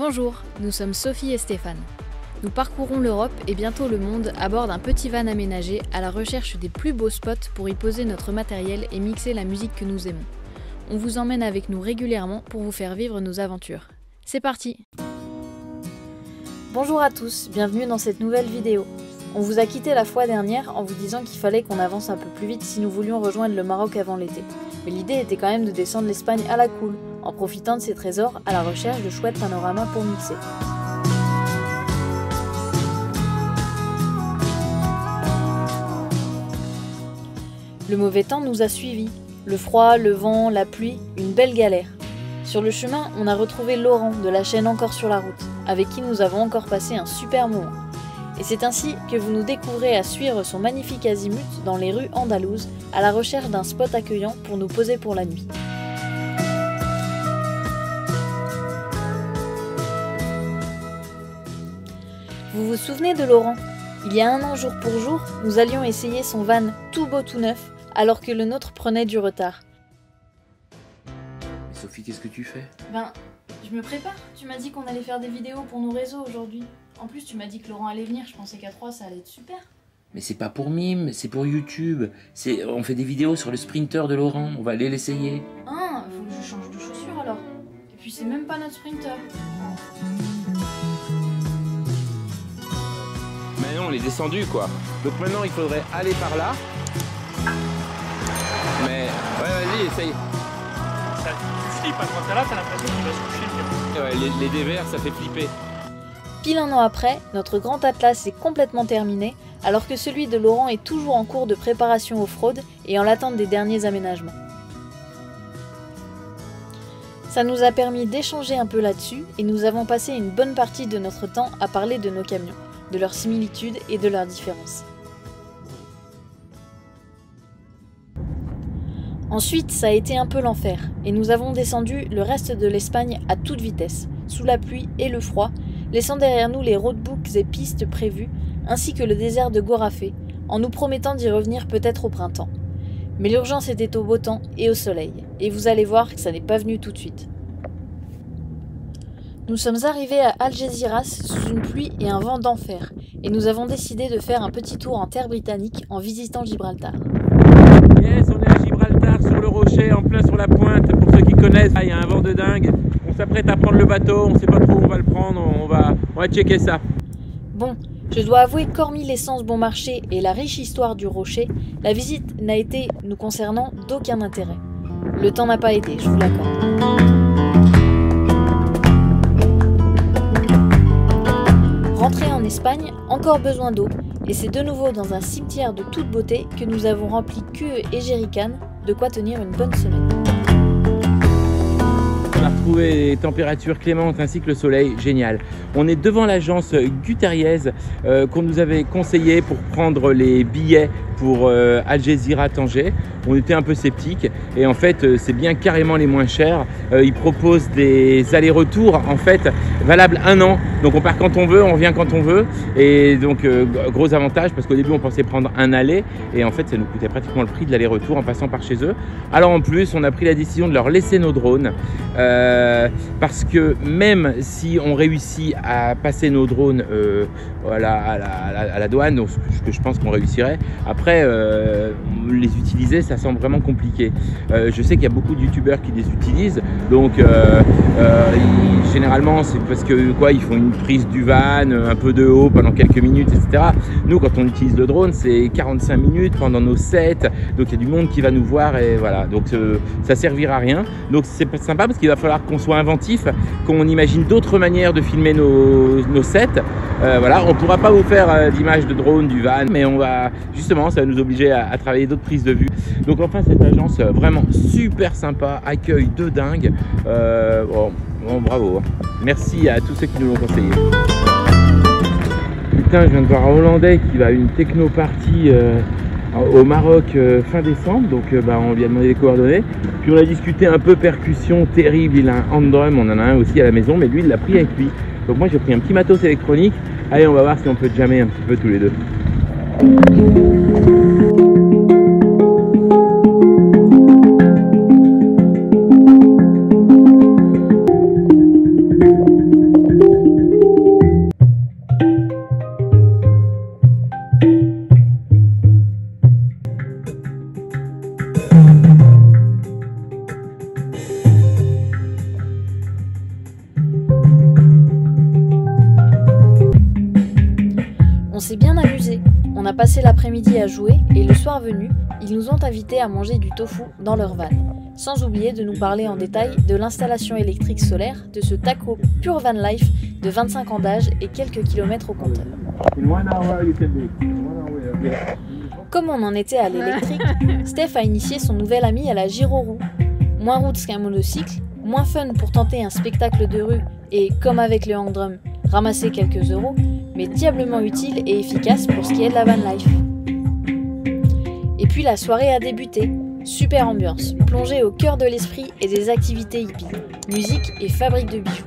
Bonjour, nous sommes Sophie et Stéphane. Nous parcourons l'Europe et bientôt le monde à bord d'un petit van aménagé à la recherche des plus beaux spots pour y poser notre matériel et mixer la musique que nous aimons. On vous emmène avec nous régulièrement pour vous faire vivre nos aventures. C'est parti! Bonjour à tous, bienvenue dans cette nouvelle vidéo. On vous a quitté la fois dernière en vous disant qu'il fallait qu'on avance un peu plus vite si nous voulions rejoindre le Maroc avant l'été. Mais l'idée était quand même de descendre l'Espagne à la cool, en profitant de ses trésors à la recherche de chouettes panoramas pour mixer. Le mauvais temps nous a suivis. Le froid, le vent, la pluie, une belle galère. Sur le chemin, on a retrouvé Laurent de la chaîne Encore sur la route, avec qui nous avons encore passé un super moment. Et c'est ainsi que vous nous découvrez à suivre son magnifique azimut dans les rues andalouses, à la recherche d'un spot accueillant pour nous poser pour la nuit. Vous vous souvenez de Laurent? Il y a un an, jour pour jour, nous allions essayer son van tout beau tout neuf, alors que le nôtre prenait du retard. Sophie, qu'est-ce que tu fais? Ben, je me prépare. Tu m'as dit qu'on allait faire des vidéos pour nos réseaux aujourd'hui. En plus, tu m'as dit que Laurent allait venir. Je pensais qu'à 3, ça allait être super. Mais c'est pas pour Mime, c'est pour YouTube. On fait des vidéos sur le Sprinter de Laurent. On va aller l'essayer. Ah, faut que je change de chaussures alors. Et puis c'est même pas notre Sprinter. Mais non, on est descendu quoi. Donc maintenant il faudrait aller par là. Mais ouais, vas-y, essaye. Ça flippe quand t'es là, t'as l'impression qu'il va se coucher. Ouais, les dévers, ça fait flipper. Pile un an après, notre grand atlas est complètement terminé, alors que celui de Laurent est toujours en cours de préparation aux fraudes et en l'attente des derniers aménagements. Ça nous a permis d'échanger un peu là-dessus et nous avons passé une bonne partie de notre temps à parler de nos camions, de leurs similitudes et de leurs différences. Ensuite, ça a été un peu l'enfer, et nous avons descendu le reste de l'Espagne à toute vitesse, sous la pluie et le froid, laissant derrière nous les roadbooks et pistes prévues, ainsi que le désert de Gorafé, en nous promettant d'y revenir peut-être au printemps. Mais l'urgence était au beau temps et au soleil, et vous allez voir que ça n'est pas venu tout de suite. Nous sommes arrivés à Algeciras sous une pluie et un vent d'enfer, et nous avons décidé de faire un petit tour en terre britannique en visitant Gibraltar. Yes, on est à Gibraltar, sur le rocher, en plein sur la pointe. Pour ceux qui connaissent, il y a un vent de dingue. On s'apprête à prendre le bateau, on ne sait pas trop où on va le prendre, on va checker ça. Bon, je dois avouer qu'hormis l'essence bon marché et la riche histoire du rocher, la visite n'a été, nous concernant, d'aucun intérêt. Le temps n'a pas aidé, je vous l'accorde. Rentré en Espagne, encore besoin d'eau, et c'est de nouveau dans un cimetière de toute beauté que nous avons rempli queue et jerrycan, de quoi tenir une bonne semaine. On a retrouvé des températures clémentes ainsi que le soleil, génial. On est devant l'agence Guterriez qu'on nous avait conseillé pour prendre les billets pour Algeciras-Tanger. On était un peu sceptiques et en fait c'est bien carrément les moins chers. Ils proposent des allers-retours en fait valables 1 an. Donc on part quand on veut, on revient quand on veut. Et donc gros avantage parce qu'au début on pensait prendre un aller et en fait ça nous coûtait pratiquement le prix de l'aller-retour en passant par chez eux. Alors en plus on a pris la décision de leur laisser nos drones parce que même si on réussit à passer nos drones à la douane, donc ce que je pense qu'on réussirait, après les utiliser ça semble vraiment compliqué. Je sais qu'il y a beaucoup de youtubeurs qui les utilisent, donc généralement c'est parce que quoi, ils font une prise du van un peu de haut pendant quelques minutes, etc. Nous quand on utilise le drone c'est 45 minutes pendant nos sets, donc il y a du monde qui va nous voir et voilà, donc ça servira à rien. Donc c'est sympa parce qu'il va falloir qu'on soit inventif, qu'on imagine d'autres manières de filmer nos sets. Voilà, on ne pourra pas vous faire d'image de drone du van, mais on va justement, ça va nous obliger à travailler d'autres prises de vue. Donc enfin cette agence vraiment super sympa, accueil de dingue. Bon, bravo, merci à tous ceux qui nous l'ont conseillé. Putain, je viens de voir un Hollandais qui va à une techno-party au Maroc fin décembre, donc on lui a demandé les coordonnées. Puis on a discuté un peu percussion terrible, il a un hand drum, on en a un aussi à la maison, mais lui il l'a pris avec lui. Donc moi j'ai pris un petit matos électronique. Allez, on va voir si on peut jammer un petit peu tous les deux. amusé. On a passé l'après-midi à jouer et le soir venu, ils nous ont invités à manger du tofu dans leur van. Sans oublier de nous parler en détail de l'installation électrique solaire de ce taco Pure Van Life de 25 ans d'âge et quelques kilomètres au compteur. Comme on en était à l'électrique, Steph a initié son nouvel ami à la gyroroue. Moins roots qu'un monocycle, moins fun pour tenter un spectacle de rue et, comme avec le hang drum, ramasser quelques euros, mais diablement utile et efficace pour ce qui est de la van life. Et puis la soirée a débuté. Super ambiance, plongée au cœur de l'esprit et des activités hippies, musique et fabrique de bijoux.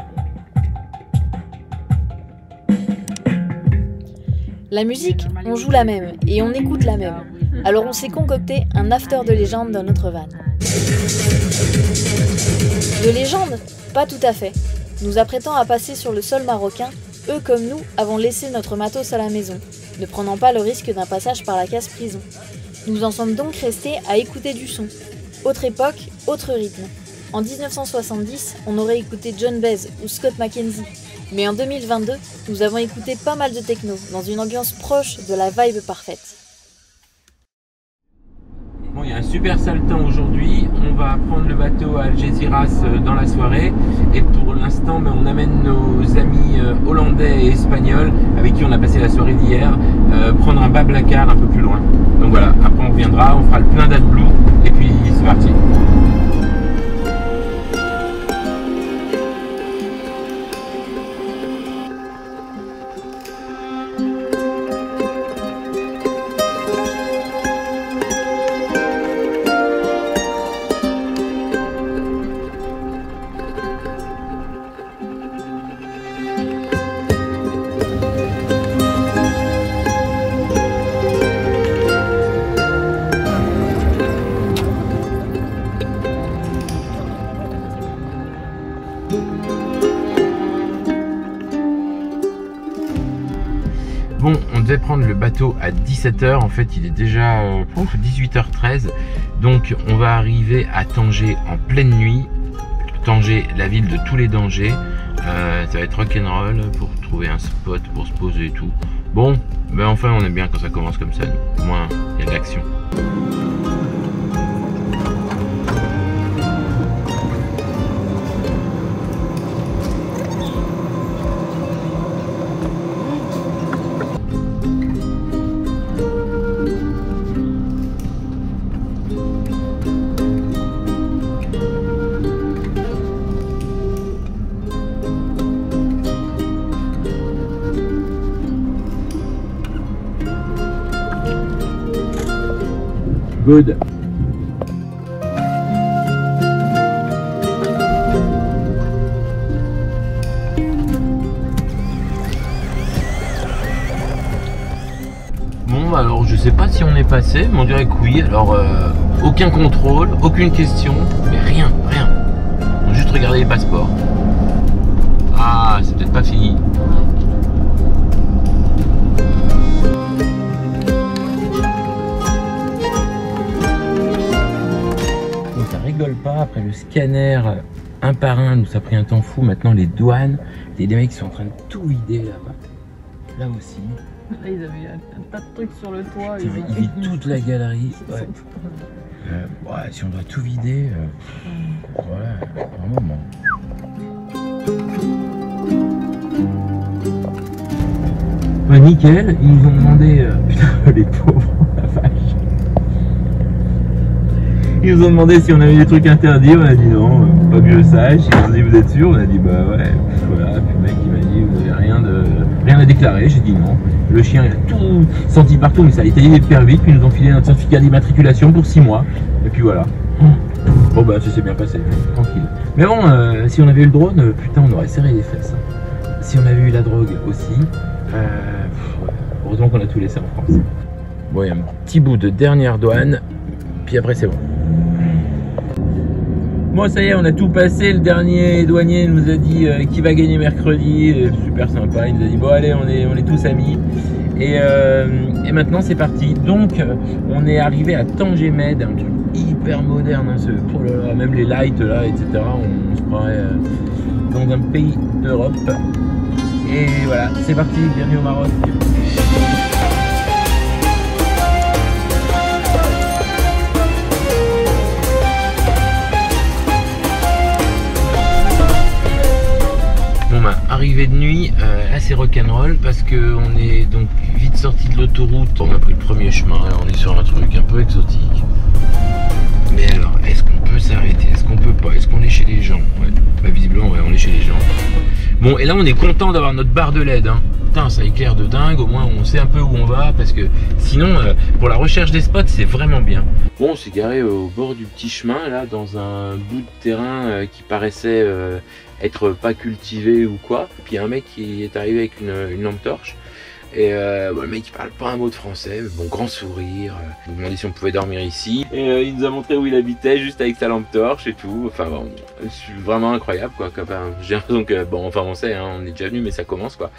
La musique, on joue la même et on écoute la même. Alors on s'est concocté un after de légende dans notre van. De légende? Pas tout à fait. Nous apprêtant à passer sur le sol marocain, eux comme nous avons laissé notre matos à la maison, ne prenant pas le risque d'un passage par la case prison. Nous en sommes donc restés à écouter du son. Autre époque, autre rythme. En 1970, on aurait écouté John Baez ou Scott McKenzie. Mais en 2022, nous avons écouté pas mal de techno, dans une ambiance proche de la vibe parfaite. Bon, il y a un super sale temps aujourd'hui. On va prendre le bateau à Algeciras dans la soirée. Et pour l'instant, on amène nos amis hollandais et espagnols avec qui on a passé la soirée d'hier prendre un Blablacar un peu plus loin. Donc voilà, après on reviendra, on fera le plein d'AdBlue et puis c'est parti. Bon, on devait prendre le bateau à 17 h, en fait il est déjà 18h13, donc on va arriver à Tanger en pleine nuit. Tanger, la ville de tous les dangers, ça va être rock'n'roll pour trouver un spot pour se poser et tout. Bon, ben enfin on aime bien quand ça commence comme ça, au moins il y a de l'action. Good. Bon, alors je sais pas si on est passé, mais on dirait que oui. Alors aucun contrôle, aucune question, mais rien. On a juste regardé les passeports. Ah, c'est peut-être pas fini. Pas après le scanner un par un, nous ça a pris un temps fou. Maintenant les douanes, il y a des mecs qui sont en train de tout vider là-bas. Là aussi. Là ils avaient un tas de trucs sur le toit. Putain, ils vident toute la galerie. Ouais. Ouais, si on doit tout vider, voilà, vraiment bon. Ouais, nickel, ils nous ont demandé, putain les pauvres, la vache. Ils nous ont demandé si on avait des trucs interdits, on a dit non, pas que je sache. Ils nous ont dit vous êtes sûr? On a dit bah ouais, voilà. Puis le mec il m'a dit vous avez rien à déclarer, j'ai dit non. Le chien il a tout senti partout, mais ça a été hyper vite, puis ils nous ont filé notre certificat d'immatriculation pour 6 mois. Et puis voilà. Bon bah ça s'est bien passé, tranquille. Mais bon, si on avait eu le drone, putain on aurait serré les fesses. Si on avait eu la drogue aussi, heureusement qu'on a tout laissé en France. Bon, il y a un petit bout de dernière douane, puis après c'est bon. Bon ça y est, on a tout passé, le dernier douanier nous a dit qui va gagner mercredi, super sympa, il nous a dit bon allez on est tous amis et maintenant c'est parti. Donc on est arrivé à Tanger Med, un truc hyper moderne, hein, oh là là, même les lights là etc, on se croirait dans un pays d'Europe et voilà c'est parti, bienvenue au Maroc. arrivé de nuit, assez rock'n'roll parce qu'on est donc vite sorti de l'autoroute. On a pris le premier chemin et on est sur un truc un peu exotique. Mais alors, est-ce qu'on peut s'arrêter? Est-ce qu'on peut pas? Est-ce qu'on est chez les gens? Ouais. Bah, visiblement, ouais, on est chez les gens. Bon, et là, on est content d'avoir notre barre de LED. Hein. Putain, ça éclaire de dingue. Au moins, on sait un peu où on va parce que sinon, pour la recherche des spots, c'est vraiment bien. Bon, on s'est garé au bord du petit chemin, là, dans un bout de terrain qui paraissait être pas cultivé ou quoi. Puis il y a un mec qui est arrivé avec une lampe torche. Et bon, le mec il parle pas un mot de français, mais bon, grand sourire, il nous demandait si on pouvait dormir ici. Et il nous a montré où il habitait juste avec sa lampe torche et tout. Enfin bon, c'est vraiment incroyable quoi. Enfin, j'ai l'impression que, bon, enfin on sait, hein, on est déjà venu mais ça commence quoi.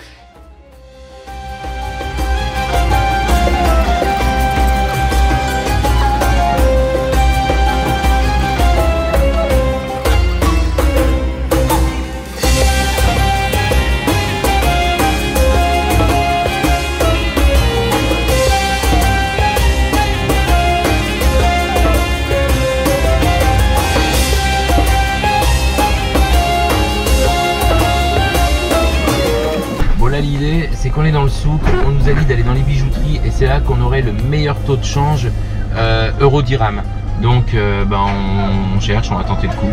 L'idée c'est qu'on est dans le souk, on nous a dit d'aller dans les bijouteries et c'est là qu'on aurait le meilleur taux de change euro-dirham. Donc bah, on cherche, on va tenter le coup.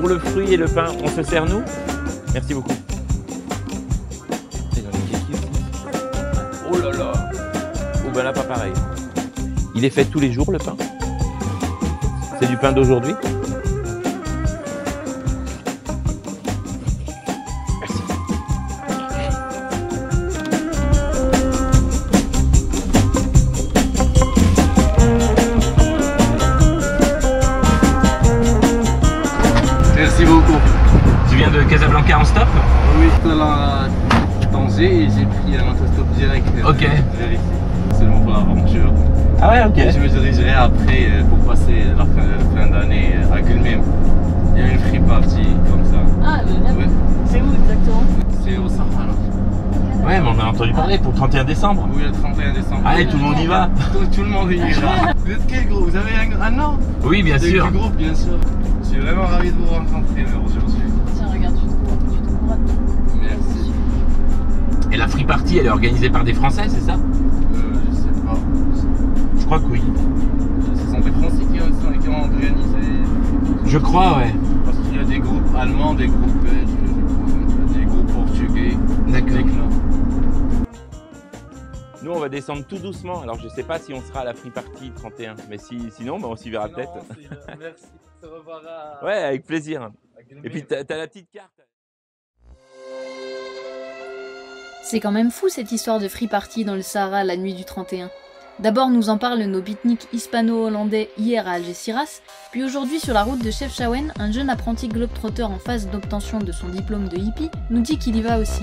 Le fruit et le pain, on se sert nous? Merci beaucoup. Oh là là. Oh ben là pas pareil. Il est fait tous les jours le pain? C'est du pain d'aujourd'hui? Merci. Merci beaucoup. Tu viens de Casablanca en stop? Oui, je suis à Tanger et j'ai pris un autostop direct Ok. vers ici. Seulement pour l'aventure. Ah ouais, ok. Et je me dirigerai après pour passer la fin d'année à Gulmim. Il y a une free party comme ça. Ah, bien. Oui. C'est où exactement? C'est au Sahara. Ouais, mais on a entendu parler pour le 31 décembre. Oui, le 31 décembre. Allez, tout le monde y va. Tout le monde y va. Vous êtes quel groupe? Vous avez un nom? Oui, bien sûr. Du groupe, bien sûr. Je suis vraiment ravi de vous rencontrer aujourd'hui. Tiens, regarde, tu te courras. Merci. Et la free party, elle est organisée par des Français, c'est ça? Je sais pas. Je crois que oui. Ce sont des Français qui ont organisé. Je crois, ouais. Parce qu'il y a des groupes allemands, des groupes belges, des groupes portugais. D'accord. Nous, on va descendre tout doucement. Alors, je sais pas si on sera à la free party 31, mais sinon, bah, on s'y verra peut-être. Merci. On se reverra. Ouais, avec plaisir. Et puis, t'as la petite carte. C'est quand même fou cette histoire de free party dans le Sahara la nuit du 31. D'abord nous en parlent nos beatniks hispano-hollandais hier à Algeciras, puis aujourd'hui sur la route de Chefchaouen, un jeune apprenti globetrotter en phase d'obtention de son diplôme de hippie nous dit qu'il y va aussi.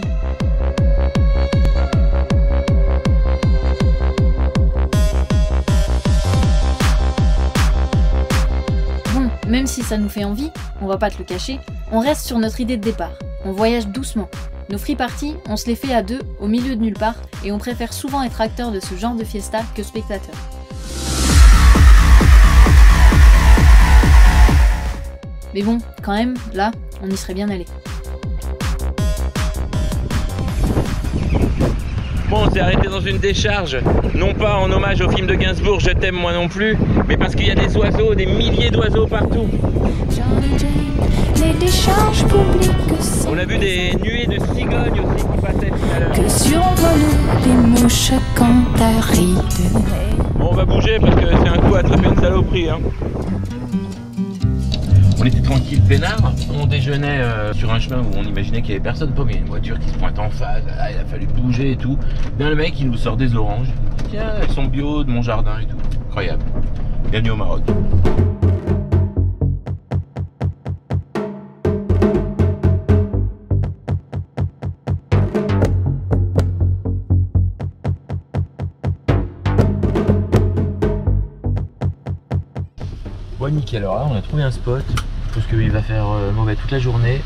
Bon, même si ça nous fait envie, on va pas te le cacher, on reste sur notre idée de départ. On voyage doucement. Nos free parties, on se les fait à deux, au milieu de nulle part, et on préfère souvent être acteur de ce genre de fiesta que spectateur. Mais bon, quand même, là, on y serait bien allé. Bon, on s'est arrêté dans une décharge, non pas en hommage au film de Gainsbourg, Je t'aime moi non plus, mais parce qu'il y a des oiseaux, des milliers d'oiseaux partout. Les décharges publiques. On a vu des nuées de cigognes aussi qui passaient tout à l'heure. Que survolent les mouches quand t'arrives. Bon, on va bouger parce que c'est un coup à attraper une saloperie. Hein. On était tranquille, peinard. On déjeunait sur un chemin où on imaginait qu'il n'y avait personne paumé. Une voiture qui se pointe en face. Là, il a fallu bouger et tout. Bien, le mec, il nous sort des oranges. Il dit, tiens, elles sont bio de mon jardin et tout. Incroyable. Bienvenue au Maroc. nickel. Alors là, on a trouvé un spot parce qu'il va faire mauvais toute la journée.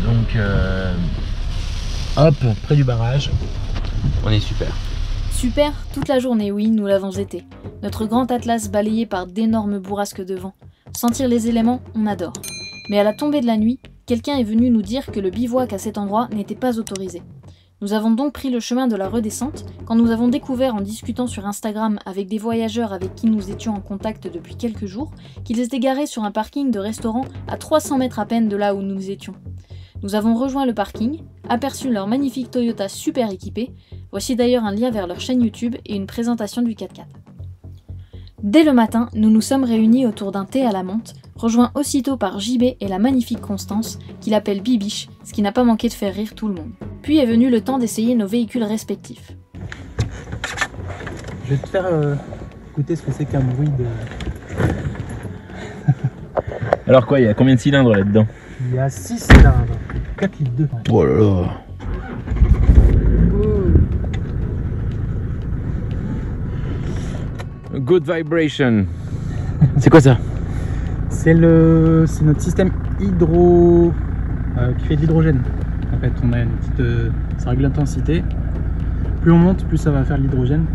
Donc, hop, près du barrage, on est super. Super, toute la journée, oui, nous l'avons été. Notre grand atlas balayé par d'énormes bourrasques de vent. Sentir les éléments, on adore. Mais à la tombée de la nuit, quelqu'un est venu nous dire que le bivouac à cet endroit n'était pas autorisé. Nous avons donc pris le chemin de la redescente quand nous avons découvert en discutant sur Instagram avec des voyageurs avec qui nous étions en contact depuis quelques jours qu'ils étaient garés sur un parking de restaurant à 300 mètres à peine de là où nous étions. Nous avons rejoint le parking, aperçu leur magnifique Toyota super équipé, voici d'ailleurs un lien vers leur chaîne YouTube et une présentation du 4x4. Dès le matin, nous nous sommes réunis autour d'un thé à la menthe, rejoint aussitôt par JB et la magnifique Constance, qui l'appelle Bibiche, ce qui n'a pas manqué de faire rire tout le monde. Puis est venu le temps d'essayer nos véhicules respectifs. Je vais te faire écouter ce que c'est qu'un bruit de... Alors quoi, il y a combien de cylindres là-dedans? Il y a 6 cylindres, 4 litres 2. Oh là là. Good vibration. C'est quoi ça? C'est notre système hydro qui fait de l'hydrogène. En fait, on a une petite, ça règle l'intensité. Plus on monte, plus ça va faire de l'hydrogène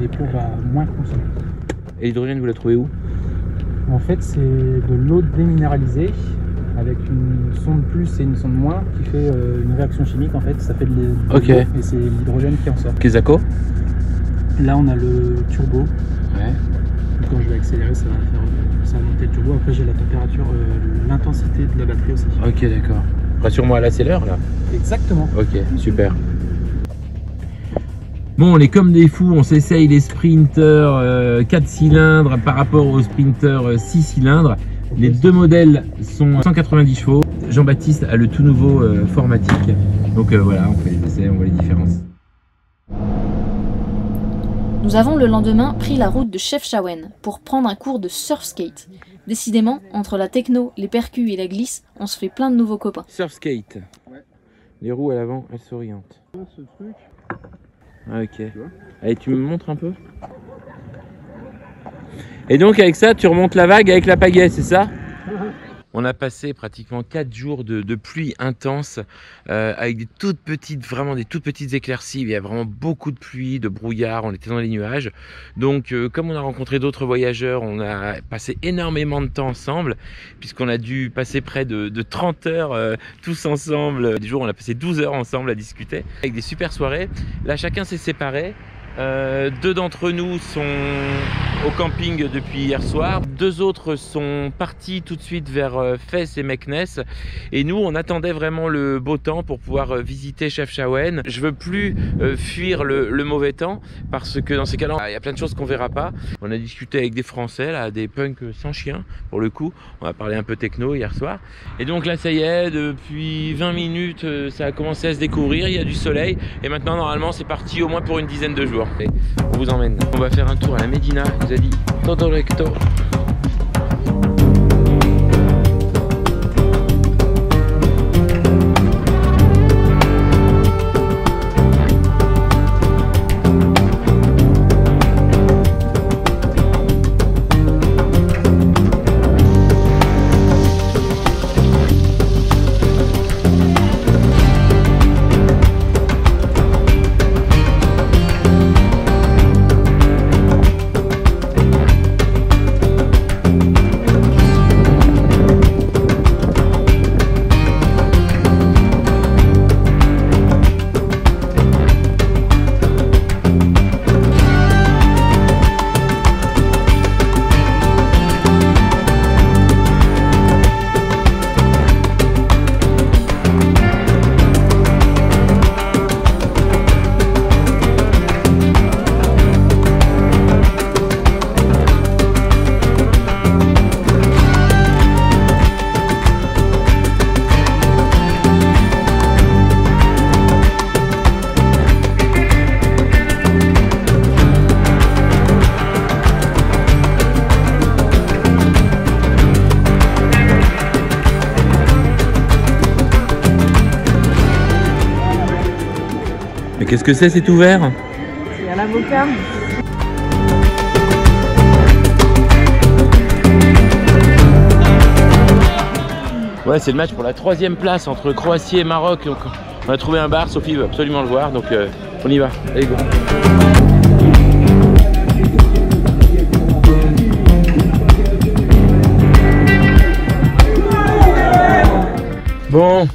et plus on va moins consommer. Et l'hydrogène, vous la trouvez où? En fait, c'est de l'eau déminéralisée avec une sonde plus et une sonde moins qui fait une réaction chimique. En fait, ça fait de l'eau et c'est l'hydrogène qui en sort. Kesako. Là, on a le turbo. Ouais. Quand je vais accélérer, ça va monter le turbo. Après, j'ai la température, l'intensité de la batterie aussi. Ok, d'accord. Rassure-moi, là, c'est l'heure, là? Exactement. Ok, super. Bon, on est comme des fous, on s'essaye les sprinters 4 cylindres par rapport aux sprinters 6 cylindres. Les deux modèles sont 190 chevaux. Jean-Baptiste a le tout nouveau Formatic. Donc voilà, on fait les essais, on voit les différences. Nous avons le lendemain pris la route de Chefchaouen pour prendre un cours de surf skate. Décidément, entre la techno, les percus et la glisse, on se fait plein de nouveaux copains. Surf skate. Ouais. Les roues à l'avant, elles s'orientent. Ce truc. Ah, ok. Allez, tu me montres un peu. Et donc avec ça, tu remontes la vague avec la pagaie, c'est ça? On a passé pratiquement 4 jours de pluie intense avec des toutes petites, vraiment des toutes petites éclaircies. Il y a vraiment beaucoup de pluie, de brouillard, on était dans les nuages. Donc comme on a rencontré d'autres voyageurs, on a passé énormément de temps ensemble, puisqu'on a dû passer près de 30 heures tous ensemble. Des jours on a passé 12 heures ensemble à discuter, avec des super soirées. Là chacun s'est séparé. Deux d'entre nous sont au camping depuis hier soir, deux autres sont partis tout de suite vers Fès et Meknès, et nous on attendait vraiment le beau temps pour pouvoir visiter Chefchaouen. Je veux plus fuir le mauvais temps, parce que dans ces cas-là il y a plein de choses qu'on verra pas. On a discuté avec des Français, là, des punks sans chien pour le coup, on a parlé un peu techno hier soir, et donc là ça y est, depuis 20 minutes ça a commencé à se découvrir, il y a du soleil, et maintenant normalement c'est parti au moins pour une dizaine de jours. Et on vous emmène. On va faire un tour à la Médina. Il nous a dit Todo recto. Mais qu'est-ce que c'est ouvert? C'est à l'avocat. Ouais, c'est le match pour la 3e place entre Croatie et Maroc. Donc, on a trouvé un bar, Sophie veut absolument le voir, donc on y va. Allez, go. Bon,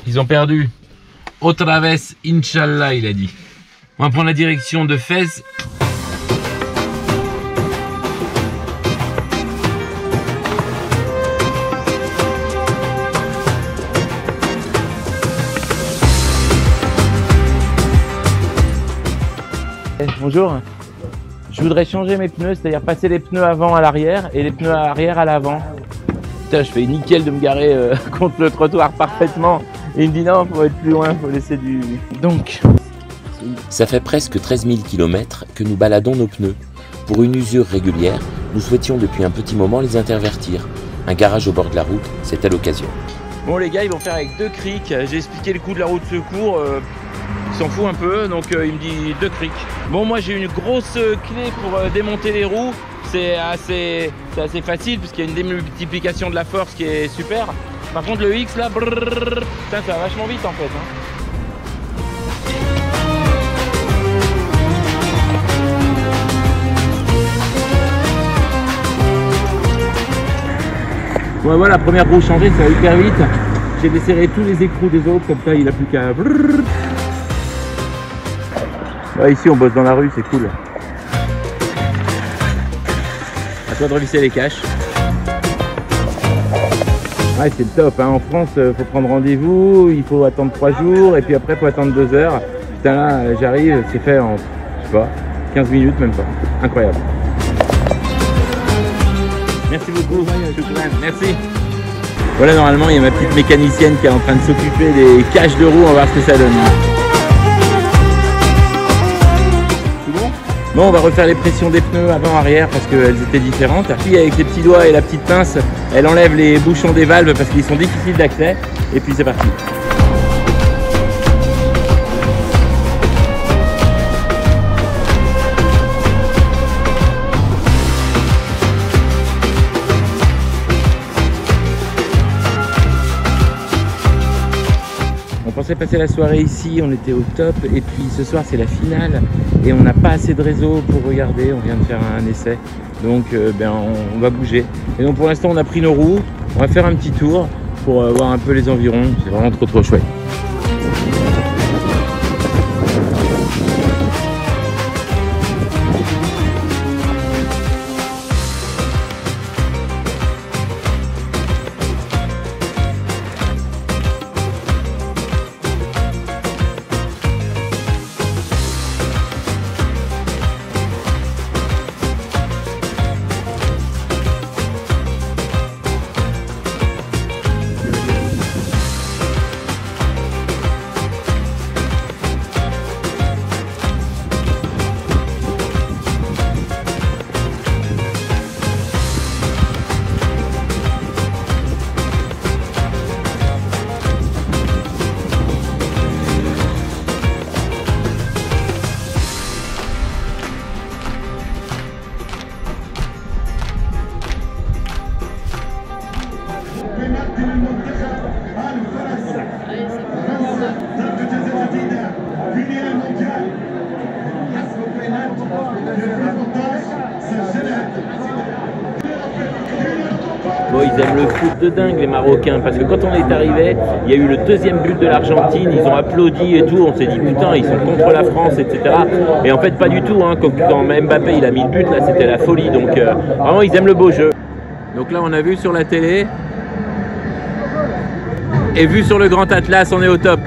ils ont perdu. Otra vez, Inch'Allah, il a dit. On va prendre la direction de Fès. Bonjour, je voudrais changer mes pneus, c'est-à-dire passer les pneus avant à l'arrière et les pneus arrière à l'avant. Putain, je fais nickel de me garer contre le trottoir parfaitement. Et il me dit non, faut être plus loin, faut laisser du... Donc... Ça fait presque 13 000 km que nous baladons nos pneus. Pour une usure régulière, nous souhaitions depuis un petit moment les intervertir. Un garage au bord de la route, c'était l'occasion. Bon les gars, ils vont faire avec 2 crics. J'ai expliqué le coup de la roue de secours. Il s'en fout un peu, donc il me dit 2 crics. Bon, moi j'ai une grosse clé pour démonter les roues. C'est assez facile puisqu'il y a une démultiplication de la force qui est super. Par contre le X là, brrr, putain, ça va vachement vite en fait. Ouais, voilà, première roue changée, ça va hyper vite. J'ai desserré tous les écrous des autres, comme ça il a plus qu'à... Ouais, ici on bosse dans la rue, c'est cool. À toi de revisser les caches. Ouais, c'est le top, hein. En France, faut prendre rendez-vous, il faut attendre 3 jours, et puis après faut attendre 2 heures. Putain là, j'arrive, c'est fait en, je sais pas, 15 minutes même pas. Incroyable. Merci beaucoup, merci. Voilà, normalement il y a ma petite mécanicienne qui est en train de s'occuper des caches de roues, on va voir ce que ça donne. Bon, on va refaire les pressions des pneus avant-arrière parce qu'elles étaient différentes. Puis avec les petits doigts et la petite pince, elle enlève les bouchons des valves parce qu'ils sont difficiles d'accès. Et puis c'est parti. On pensait passer la soirée ici, on était au top, et puis ce soir c'est la finale et on n'a pas assez de réseau pour regarder, on vient de faire un essai, donc on va bouger. Et donc pour l'instant on a pris nos roues, on va faire un petit tour pour voir un peu les environs, c'est vraiment trop chouette. Bon, ils aiment le foot de dingue les Marocains, parce que quand on est arrivé, il y a eu le 2e but de l'Argentine, ils ont applaudi et tout, on s'est dit putain ils sont contre la France, etc. Et en fait pas du tout, hein. Quand Mbappé il a mis le but là, c'était la folie, donc vraiment ils aiment le beau jeu. Donc là on a vu sur la télé, et vu sur le Grand Atlas, on est au top.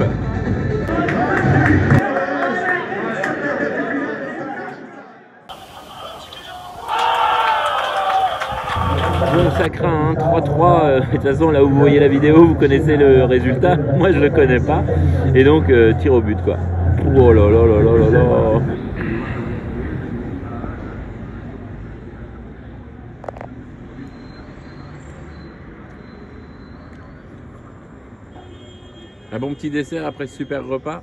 Bon, ça craint, hein, 3-3, de toute façon là où vous voyez la vidéo, vous connaissez le résultat, moi je le connais pas, et donc tir au but quoi. Oh là là là là là là. Un bon petit dessert après ce super repas.